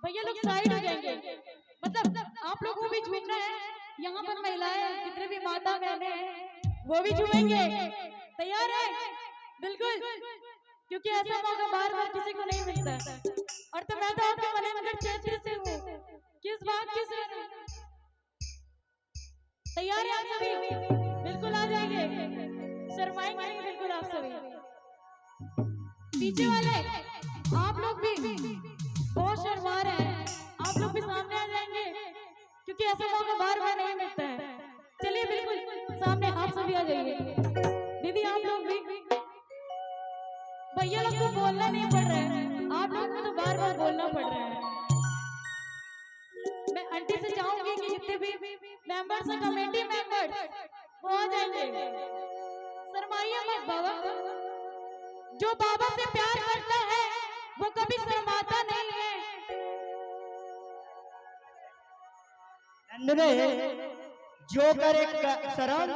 भैया लोग साइड हो जाएंगे। मतलब आप लोगों को भी झूमना है। यहाँ पर महिलाएं जितने भी माता बहने हैं वो भी झूमेंगे। तैयार है? बिल्कुल, क्योंकि ऐसा मौका बार बार किसी को नहीं मिलता। और तो मैं तो आपके मनेनगढ़ क्षेत्र से हूँ। किस बात की तैयार है आप सभी? बिल्कुल आ जाएंगे, शर्माएंगे नहीं बिल्कुल आप सभी। पीछे वाले आप लोग भी बहुत शर्मा रहे हैं, आप लोग भी सामने आ जाएंगे क्योंकि ऐसा मौका बार बार नहीं मिलता है। चलिए बिल्कुल सामने आप सभी आ जाइए। दीदी आप लोग भी, भैया लोग को बोलना नहीं पड़ रहा है, आप लोग को तो बार बार बोलना पड़ रहा है। मैं आंटी से चाहूंगी कि जितने भी मेंबर्स हैं, कमेटी मेंबर्स, वो आ जाएंगे। शर्माइए मत बाबा। जो बाबा से प्यार करता है वो कभी शर्माता नहीं है। जो करे शर्म